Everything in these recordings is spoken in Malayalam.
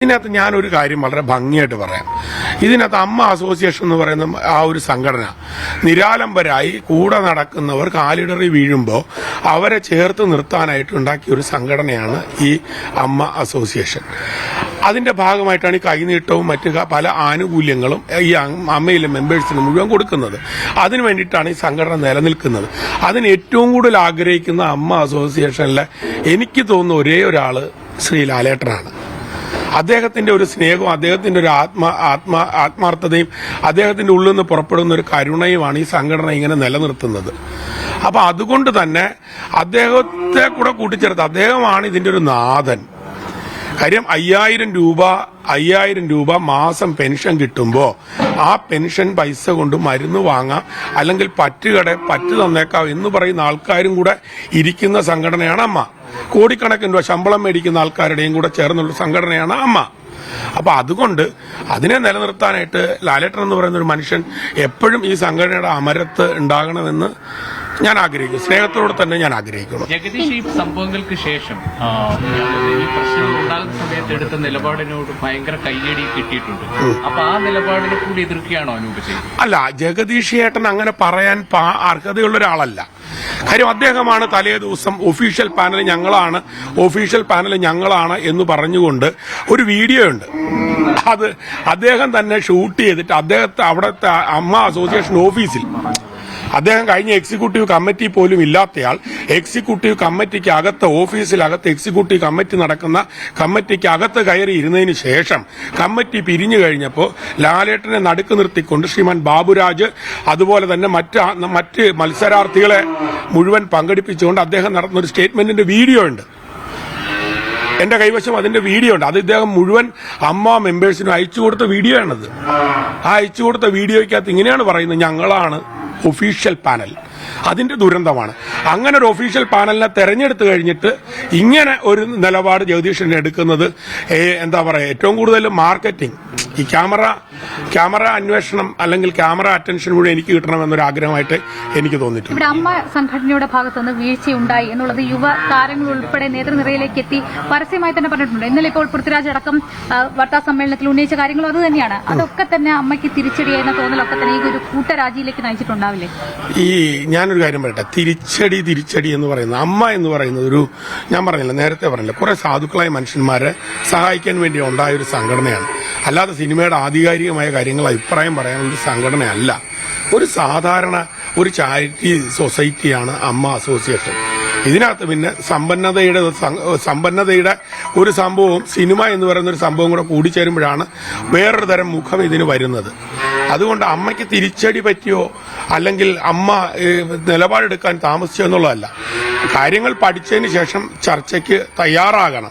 ഇതിനകത്ത് ഞാനൊരു കാര്യം വളരെ ഭംഗിയായിട്ട് പറയാം. ഇതിനകത്ത് അമ്മ അസോസിയേഷൻ എന്ന് പറയുന്ന ആ ഒരു സംഘടന നിരാലംബരായി കൂടെ നടക്കുന്നവർ കാലിടറി വീഴുമ്പോൾ അവരെ ചേർത്ത് നിർത്താനായിട്ട് ഉണ്ടാക്കിയ ഒരു സംഘടനയാണ് ഈ അമ്മ അസോസിയേഷൻ. അതിന്റെ ഭാഗമായിട്ടാണ് ഈ കൈനീട്ടവും മറ്റു പല ആനുകൂല്യങ്ങളും ഈ അമ്മയിലെ മെമ്പേഴ്സിന് മുഴുവൻ കൊടുക്കുന്നത്. അതിനു വേണ്ടിയിട്ടാണ് ഈ സംഘടന നിലനിൽക്കുന്നത്. അതിന് ഏറ്റവും കൂടുതൽ ആഗ്രഹിക്കുന്ന അമ്മ അസോസിയേഷനിലെ എനിക്ക് തോന്നുന്ന ഒരേ ഒരാള് ശ്രീ ലാലേട്ടനാണ്. അദ്ദേഹത്തിന്റെ ഒരു സ്നേഹവും അദ്ദേഹത്തിന്റെ ഒരു ആത്മാർത്ഥതയും അദ്ദേഹത്തിന്റെ ഉള്ളിൽ നിന്ന് പുറപ്പെടുന്ന ഒരു കരുണയുമാണ് ഈ സംഘടന ഇങ്ങനെ നിലനിർത്തുന്നത്. അപ്പൊ അതുകൊണ്ട് തന്നെ അദ്ദേഹത്തെ കൂടെ കൂട്ടിച്ചേർത്ത് അദ്ദേഹമാണ് ഇതിന്റെ ഒരു നാഥൻ. കാര്യം 5000 രൂപ മാസം പെൻഷൻ കിട്ടുമ്പോൾ ആ പെൻഷൻ പൈസ കൊണ്ട് മരുന്ന് വാങ്ങാം, അല്ലെങ്കിൽ പറ്റ് തന്നേക്കാം എന്ന് പറയുന്ന ആൾക്കാരും കൂടെ ഇരിക്കുന്ന സംഘടനയാണ് അമ്മ. കോടിക്കണക്കിന് രൂപ ശമ്പളം മേടിക്കുന്ന ആൾക്കാരുടെയും കൂടെ ചേർന്നുള്ള സംഘടനയാണ് അമ്മ. അപ്പൊ അതുകൊണ്ട് അതിനെ നിലനിർത്താനായിട്ട് ലാലേട്ടൻ എന്ന് പറയുന്ന ഒരു മനുഷ്യൻ എപ്പോഴും ഈ സംഘടനയുടെ അമരത്ത് ഉണ്ടാകണമെന്ന് ഞാൻ ആഗ്രഹിക്കുന്നു. സ്നേഹത്തോടെ തന്നെ ഞാൻ ആഗ്രഹിക്കുന്നു. ജഗദീഷ്, ഈ സംഭവങ്ങൾക്ക് ശേഷം ഈ പ്രശ്നങ്ങൾ ഉണ്ടാകുന്ന സമയത്ത് എടുത്ത നിലപാടിനോട് ഭയങ്കര കയ്യടി കിട്ടിയിട്ടുണ്ട്. അപ്പൊ ആ നിലപാടിനെ കൂടി എതിർക്കുകയാണോ അനൂപ് ചെയ്യുന്നത്? അല്ല, ജഗദീഷ് ഏട്ടൻ അങ്ങനെ പറയാൻ അർഹതയുള്ള ഒരാളല്ല. കാര്യം അദ്ദേഹമാണ് തലേ ദിവസം ഒഫീഷ്യൽ പാനൽ ഞങ്ങളാണ് എന്ന് പറഞ്ഞുകൊണ്ട് ഒരു വീഡിയോ ഉണ്ട്. അത് അദ്ദേഹം തന്നെ ഷൂട്ട് ചെയ്തിട്ട് അദ്ദേഹത്തെ അവിടുത്തെ അമ്മ അസോസിയേഷൻ ഓഫീസിൽ അദ്ദേഹം കഴിഞ്ഞ എക്സിക്യൂട്ടീവ് കമ്മിറ്റി പോലും ഇല്ലാത്തയാൾ എക്സിക്യൂട്ടീവ് കമ്മിറ്റിക്ക് അകത്ത് ഓഫീസിലകത്ത് എക്സിക്യൂട്ടീവ് കമ്മിറ്റി നടക്കുന്ന കമ്മിറ്റിക്ക് അകത്ത് കയറി ഇരുന്നതിന് ശേഷം കമ്മിറ്റി പിരിഞ്ഞു കഴിഞ്ഞപ്പോൾ ലാലേട്ടനെ നടുക്ക് നിർത്തിക്കൊണ്ട് ശ്രീമാൻ ബാബുരാജ് അതുപോലെ തന്നെ മറ്റ് മത്സരാർത്ഥികളെ മുഴുവൻ പങ്കെടുപ്പിച്ചുകൊണ്ട് അദ്ദേഹം നടത്തുന്ന ഒരു സ്റ്റേറ്റ്മെന്റിന്റെ വീഡിയോ ഉണ്ട്. എന്റെ കൈവശം അതിന്റെ വീഡിയോ ഉണ്ട്. അത് ഇദ്ദേഹം മുഴുവൻ അമ്മ മെമ്പേഴ്സിനും അയച്ചു കൊടുത്ത വീഡിയോ ആണത്. ആ അയച്ചു കൊടുത്ത വീഡിയോയ്ക്കകത്ത് ഇങ്ങനെയാണ് പറയുന്നത്: ഞങ്ങളാണ് ഒഫീഷ്യൽ പാനൽ. അതിന്റെ ദുരന്തമാണ്. അങ്ങനെ ഒരു ഒഫീഷ്യൽ പാനലിനെ തെരഞ്ഞെടുത്തു കഴിഞ്ഞിട്ട് ഇങ്ങനെ ഒരു നിലപാട് ജഗദീഷിനെ എടുക്കുന്നത് എന്താ പറയുക, ഏറ്റവും കൂടുതൽ മാർക്കറ്റിംഗ്, ഈ ക്യാമറ അന്വേഷണം അല്ലെങ്കിൽ ക്യാമറ അറ്റൻഷൻ കൂടി എനിക്ക് കിട്ടണമെന്നൊരു ആഗ്രഹമായിട്ട് എനിക്ക് തോന്നിയിട്ടുണ്ട്. ഇവിടെ അമ്മ സംഘടനയുടെ ഭാഗത്തുനിന്ന് വീഴ്ചയുണ്ടായി എന്നുള്ളത് യുവ താരങ്ങൾ ഉൾപ്പെടെ നേതൃനിരയിലേക്ക് എത്തി പരസ്യമായി തന്നെ പറഞ്ഞിട്ടുണ്ട്. ഇന്നലെ ഇപ്പോൾ പൃഥ്വിരാജ് അടക്കം വാർത്താ സമ്മേളനത്തിൽ ഉന്നയിച്ച കാര്യങ്ങളും അത് തന്നെയാണ്. അതൊക്കെ തന്നെ അമ്മയ്ക്ക് തിരിച്ചടിയെന്ന തോന്നലൊക്കെ തന്നെ ഈ ഒരു കൂട്ടരാജിയിലേക്ക് നയിച്ചിട്ടുണ്ടാവില്ലേ? ഈ ഞാനൊരു കാര്യം പറയട്ടെ, തിരിച്ചടി എന്ന് പറയുന്നത്, അമ്മ എന്ന് പറയുന്നത് ഒരു, ഞാൻ പറഞ്ഞില്ല, നേരത്തെ പറഞ്ഞില്ല, കുറെ സാധുക്കളായ മനുഷ്യന്മാരെ സഹായിക്കാൻ വേണ്ടി ഉണ്ടായ ഒരു സംഘടനയാണ്. അല്ലാതെ സിനിമയുടെ ആധികാരികമായ കാര്യങ്ങൾ അഭിപ്രായം പറയാനൊരു സംഘടനയല്ല. ഒരു സാധാരണ ഒരു ചാരിറ്റി സൊസൈറ്റിയാണ് അമ്മ അസോസിയേഷൻ. ഇതിനകത്ത് പിന്നെ സമ്പന്നതയുടെ ഒരു സംഭവവും സിനിമ എന്ന് പറയുന്ന ഒരു സംഭവം കൂടെ കൂടിച്ചേരുമ്പോഴാണ് വേറൊരു തരം മുഖം ഇതിന് വരുന്നത്. അതുകൊണ്ട് അമ്മയ്ക്ക് തിരിച്ചടി പറ്റിയോ അല്ലെങ്കിൽ അമ്മ നിലപാടെടുക്കാൻ താമസിച്ചോ എന്നുള്ളതല്ല. കാര്യങ്ങൾ പഠിച്ചതിന് ശേഷം ചർച്ചയ്ക്ക് തയ്യാറാകാൻ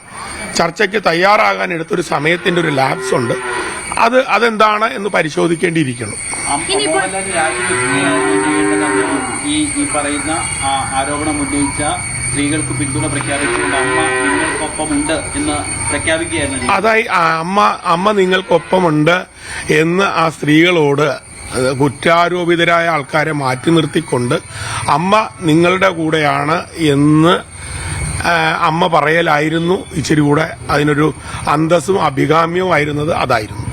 എടുത്തൊരു സമയത്തിന്റെ ഒരു ലാപ്സ് ഉണ്ട്. അതെന്താണ് എന്ന് പരിശോധിക്കേണ്ടിയിരിക്കുന്നു. ഈ പറയുന്ന ആരോപണം ഉന്നയിച്ച സ്ത്രീകൾക്ക് പിന്തുണ പ്രഖ്യാപിച്ചുകൊണ്ട് അമ്മ നിങ്ങൾക്കൊപ്പമുണ്ട് എന്ന് പ്രഖ്യാപിക്കുകയായിരുന്നു. അതായത് അമ്മ നിങ്ങൾക്കൊപ്പമുണ്ട് എന്ന് ആ സ്ത്രീകളോട് കുറ്റാരോപിതരായ ആൾക്കാരെ മാറ്റി നിർത്തിക്കൊണ്ട് അമ്മ നിങ്ങളുടെ കൂടെയാണ് എന്ന് അമ്മ പറയലായിരുന്നു. ഇച്ചിരി കൂടെ അതിനൊരു അന്തസ്സും അഭികാമ്യവും ആയിരുന്നത് അതായിരുന്നു.